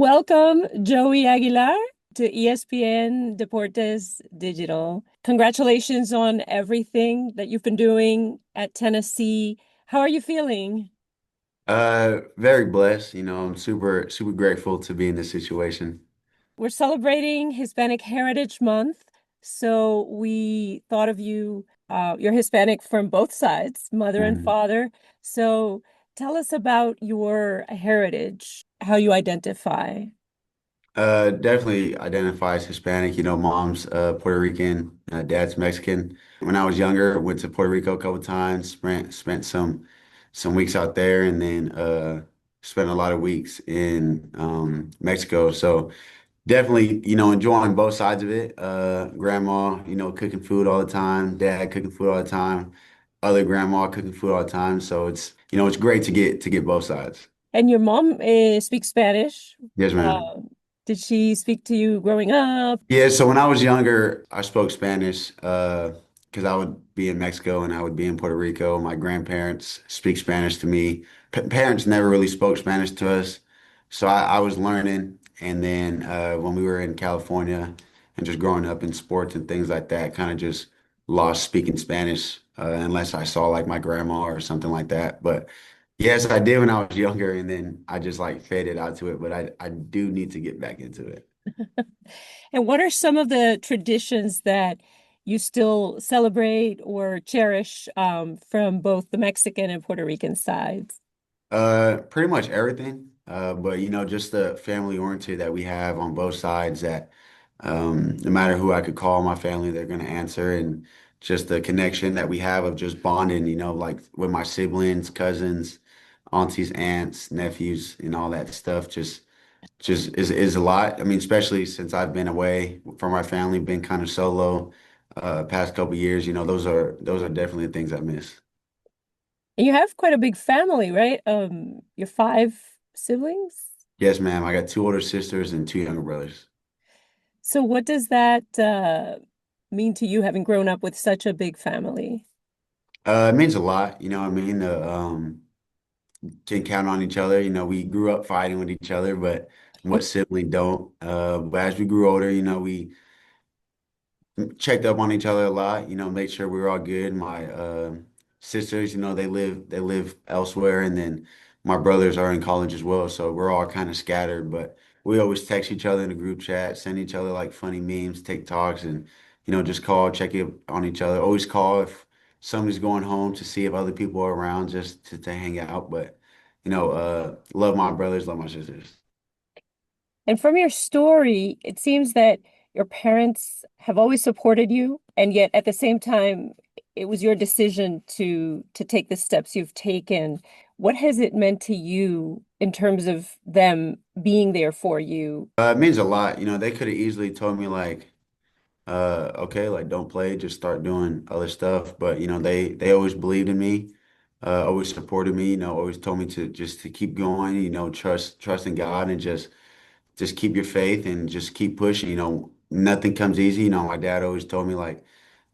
Welcome, Joey Aguilar, to ESPN Deportes Digital. Congratulations on everything that you've been doing at Tennessee. How are you feeling? Very blessed. I'm super grateful to be in this situation. We're celebrating Hispanic Heritage Month, so we thought of you. You're Hispanic from both sides, mother and Mhm. father. So tell us about your heritage, how you identify. Definitely identifies Hispanic. Mom's Puerto Rican, dad's Mexican. When I was younger, went to Puerto Rico a couple times, spent some weeks out there, and then spent a lot of weeks in Mexico. So definitely, enjoying both sides of it. Grandma, cooking food all the time, dad cooking food all the time, other grandma cooking food all the time. So it's great to get both sides. And your mom speaks Spanish. Yes, ma'am. Uh, did she speak to you growing up? Yeah, so when I was younger, I spoke Spanish because I would be in Mexico and I would be in Puerto Rico. My grandparents speak Spanish to me. P Parents never really spoke Spanish to us, so I was learning. And then when we were in California and just growing up in sports and things like that, kind of just lost speaking Spanish unless I saw like my grandma or something like that. But yes, I did when I was younger, and then I just like faded out to it. But I do need to get back into it. And what are some of the traditions that you still celebrate or cherish from both the Mexican and Puerto Rican sides? Pretty much everything. But just the family oriented that we have on both sides that no matter who I could call my family, they're gonna answer and just the connection that we have of just bonding, like with my siblings, cousins, aunties, aunts, nephews, and all that stuff just is a lot. I mean, especially since I've been away from my family, been kind of solo past couple years, those are definitely the things I miss. And you have quite a big family, right? You're five siblings. Yes, ma'am. I got two older sisters and two younger brothers. So what does that mean to you having grown up with such a big family? It means a lot, I mean, can count on each other. We grew up fighting with each other, but what sibling don't? But as we grew older, we checked up on each other a lot, made sure we were all good. My sisters, they live elsewhere, and then my brothers are in college as well, so we're all kind of scattered, but we always text each other in the group chat, send each other like funny memes, TikToks, and just call, check in on each other. Always call if somebody's going home to see if other people are around just to hang out. But love my brothers, love my sisters. And from your story, it seems that your parents have always supported you, and yet at the same time, it was your decision to take the steps you've taken. What has it meant to you in terms of them being there for you? It means a lot. They could have easily told me like, okay, like don't play, just start doing other stuff. But they always believed in me, always supported me, always told me to keep going, trust in God and just keep your faith and just keep pushing. Nothing comes easy. My dad always told me like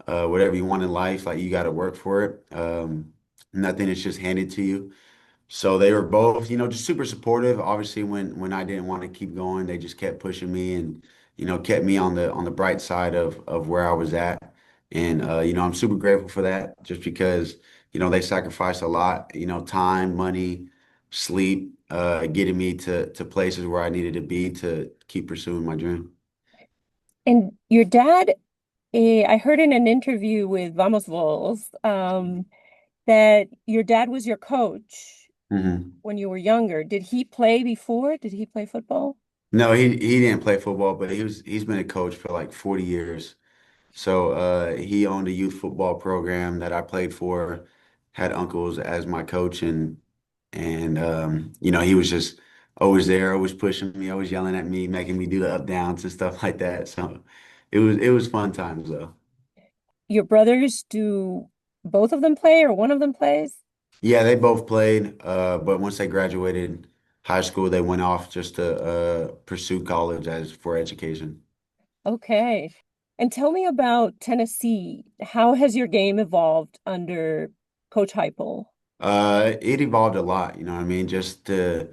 whatever you want in life, like you got to work for it. Nothing is just handed to you. So they were both, just super supportive. Obviously, when I didn't want to keep going, they just kept pushing me and, kept me on the bright side of where I was at. And I'm super grateful for that just because, they sacrificed a lot, time, money, sleep, getting me to places where I needed to be to keep pursuing my dream. And your dad, I heard in an interview with Vamos Vols, that your dad was your coach hmm when you were younger. Did he play before? Did he play football? No, he didn't play football, but he's been a coach for like 40 years. So he owned a youth football program that I played for, had uncles as my coach, and he was just always there, always pushing me, always yelling at me, making me do the up downs and stuff like that. So it was fun times though. Your brothers, do both of them play or one of them plays? Yeah, they both played, but once they graduated high school, they went off just to pursue college as for education. Okay. And tell me about Tennessee. How has your game evolved under Coach Heupel? It evolved a lot, you know what I mean? Just to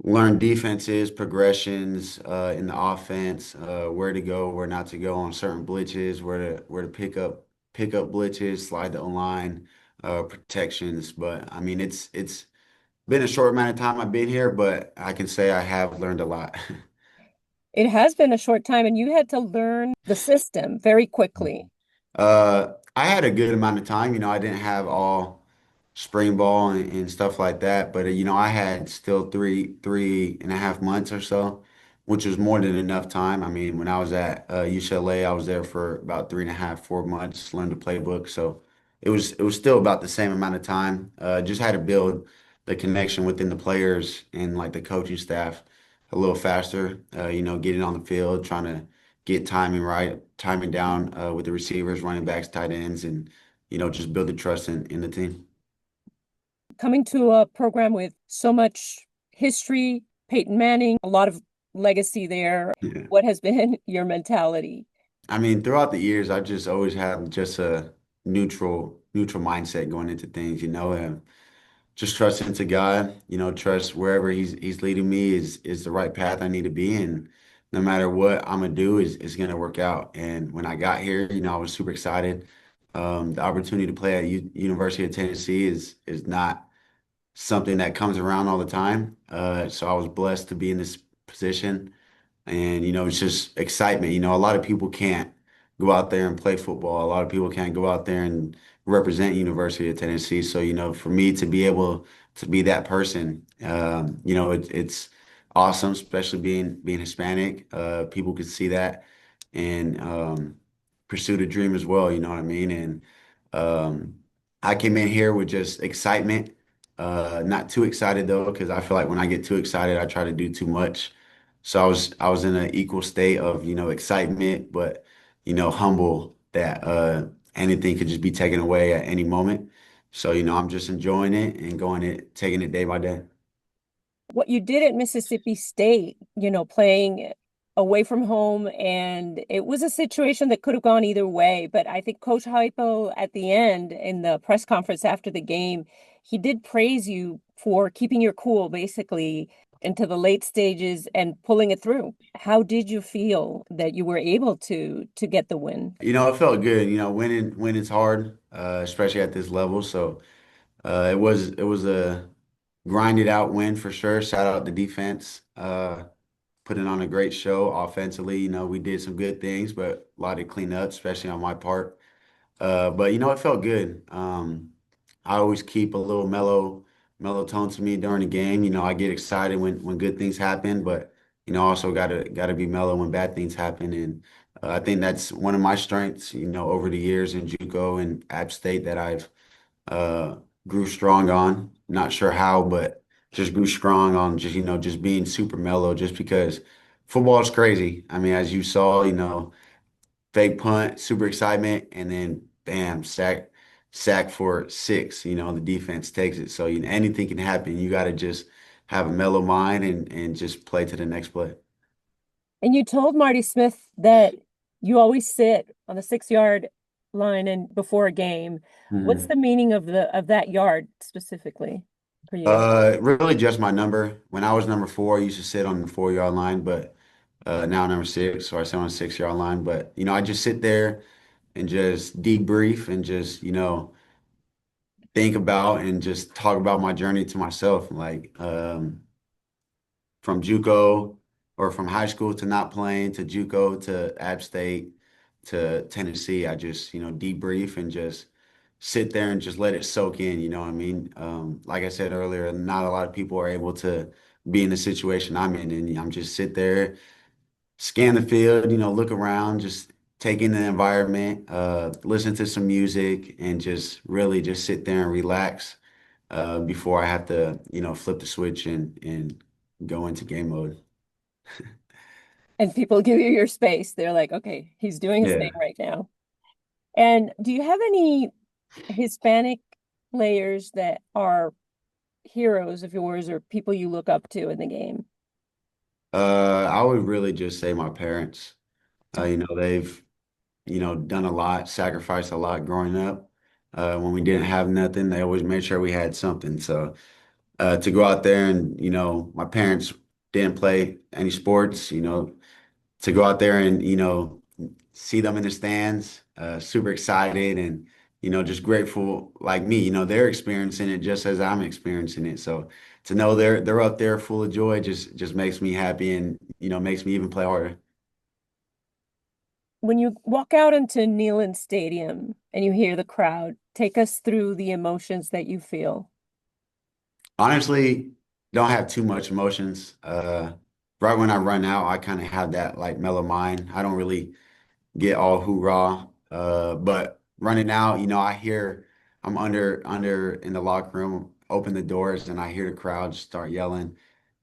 learn defenses, progressions in the offense, where to go, where not to go on certain blitzes, where to pick up blitzes, slide the line, protections. But I mean, it's been a short amount of time I've been here, but I can say I have learned a lot. It has been a short time, and you had to learn the system very quickly. I had a good amount of time. I didn't have all spring ball and stuff like that, but I had still three and a half months or so, which was more than enough time. I mean, when I was at UCLA, I was there for about 3.5, 4 months, learned the playbook. So it was still about the same amount of time. Just had to build the connection within the players and like the coaching staff a little faster. Getting on the field, trying to get timing right, timing down with the receivers, running backs, tight ends, and just build the trust in the team. Coming to a program with so much history, Peyton Manning, a lot of legacy there. Yeah. What has been your mentality? I mean, throughout the years, I just always had just a neutral mindset going into things, and just trust into God, trust wherever He's leading me is the right path I need to be in. No matter what I'm gonna do is gonna work out. And when I got here, I was super excited. The opportunity to play at U University of Tennessee is not something that comes around all the time. So I was blessed to be in this position. And, it's just excitement. A lot of people can't go out there and play football. A lot of people can't go out there and represent University of Tennessee. So, for me to be able to be that person, it's awesome, especially being Hispanic. People could see that and pursue the dream as well. You know what I mean? And um, I came in here with just excitement. Not too excited though, because I feel like when I get too excited, I try to do too much. So I was in an equal state of, excitement, but, humble that anything could just be taken away at any moment. So, I'm just enjoying it and taking it day by day. What you did at Mississippi State, playing away from home, and it was a situation that could have gone either way. But I think Coach Hypo at the end in the press conference after the game, he did praise you for keeping your cool basically into the late stages and pulling it through. How did you feel that you were able to get the win? It felt good. Winning's hard, especially at this level. So it was a grinded out win for sure. Shout out the defense. Putting on a great show offensively. We did some good things, but a lot of cleanup, especially on my part. But it felt good. I always keep a little mellow tone to me during the game. I get excited when good things happen, but also gotta be mellow when bad things happen. And I think that's one of my strengths. Over the years in JUCO and App State that I've uh, grew strong on. Not sure how, but just grew strong on just being super mellow. Just because football is crazy. I mean, as you saw, fake punt, super excitement, and then bam, sack for six. The defense takes it. So anything can happen. You got to just have a mellow mind and just play to the next play. And you told Marty Smith that you always sit on the 6 yard line and before a game. What's Mhm. the meaning of the of that yard specifically for you? Really just my number. When I was number four, I used to sit on the 4 yard line, but now number six, so I sit on the 6 yard line. But I just sit there and just debrief and just think about and just talk about my journey to myself, like from JUCO or from high school to not playing to JUCO to App State to Tennessee. I just debrief and just sit there and just let it soak in. You know what I mean? Like I said earlier, not a lot of people are able to be in the situation I'm in, and I'm just sit there, scan the field, look around, just take in the environment, listen to some music, and just really just sit there and relax before I have to, flip the switch and go into game mode. And people give you your space. They're like, okay, he's doing his thing Yeah. right now. And do you have any Hispanic players that are heroes of yours or people you look up to in the game? I would really just say my parents. They've, done a lot, sacrificed a lot growing up. When we didn't have nothing, they always made sure we had something. So to go out there and, my parents didn't play any sports, to go out there and, see them in the stands, super excited and, just grateful like me, they're experiencing it just as I'm experiencing it. So to know they're up there full of joy just makes me happy and, makes me even play harder. When you walk out into Neyland Stadium and you hear the crowd, take us through the emotions that you feel. Honestly, don't have too much emotions. Right when I run out, I kind of have that like mellow mind. I don't really get all hoorah. But running out, I hear I'm under in the locker room, open the doors, and I hear the crowd start yelling.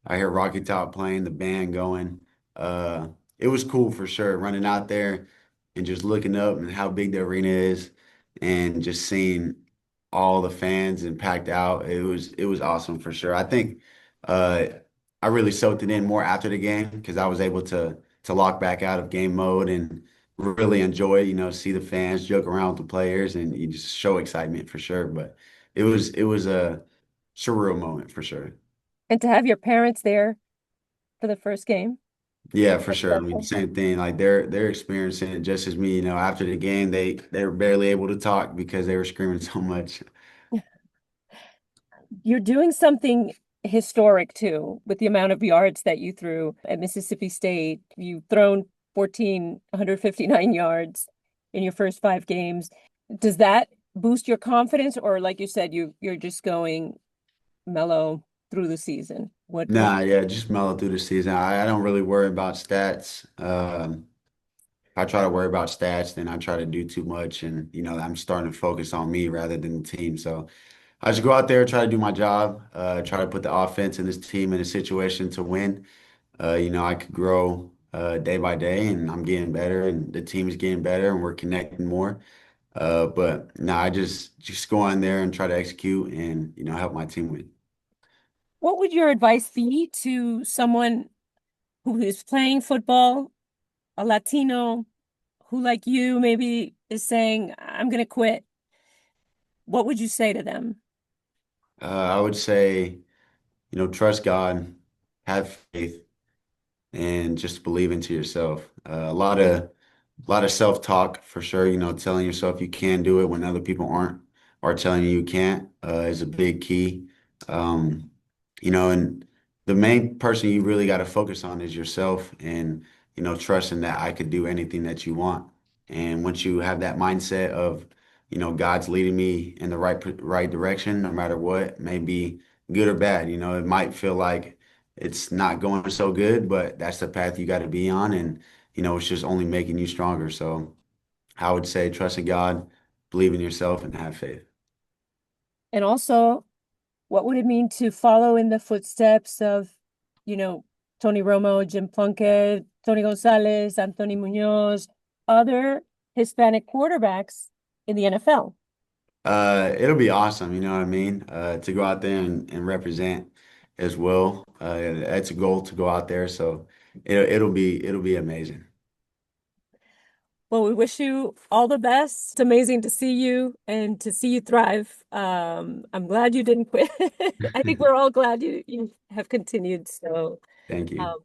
I hear Rocky Top playing, the band going. Uh, it was cool for sure, running out there and just looking up and how big the arena is, and just seeing all the fans and packed out. It was awesome for sure. I think uh, I really soaked it in more after the game because I was able to lock back out of game mode and really enjoy, see the fans joke around with the players and you just show excitement for sure. But it was a surreal moment for sure. And to have your parents there for the first game. Yeah, for That's sure. I mean, special. same thing. Like they're experiencing it just as me. After the game, they were barely able to talk because they were screaming so much. You're doing something historic too with the amount of yards that you threw at Mississippi State. You've thrown 1,459 yards in your first 5 games. Does that boost your confidence, or like you said, you're just going mellow through the season? What Nah, yeah, just mellow through the season. I don't really worry about stats. If I try to worry about stats, then I try to do too much, and I'm starting to focus on me rather than the team. So I just go out there, try to do my job, try to put the offense and this team in a situation to win. I could grow day by day, and I'm getting better, and the team is getting better, and we're connecting more. But no, I just go on there and try to execute and help my team win. what would your advice be to someone who is playing football, a Latino who, like you, maybe is saying, I'm going to quit? What would you say to them? I would say, trust God, have faith, and just believe into yourself. A lot of self-talk for sure, telling yourself you can do it when other people are telling you can't, is a big key. Um, and the main person you really got to focus on is yourself and, trusting that I could do anything that you want. And once you have that mindset of, God's leading me in the right direction, no matter what, may be good or bad, it might feel like it's not going so good, but that's the path you got to be on. And, it's just only making you stronger. So I would say trust in God, believe in yourself, and have faith. And also, what would it mean to follow in the footsteps of, you know, Tony Romo, Jim Plunkett, Tony Gonzalez, Anthony Munoz, other Hispanic quarterbacks in the NFL? It'll be awesome, you know what I mean? To go out there and represent as well. That's a goal to go out there. So it'll be amazing. Well, we wish you all the best. It's amazing to see you and to see you thrive. I'm glad you didn't quit. I think we're all glad you have continued. So, Thank um, you.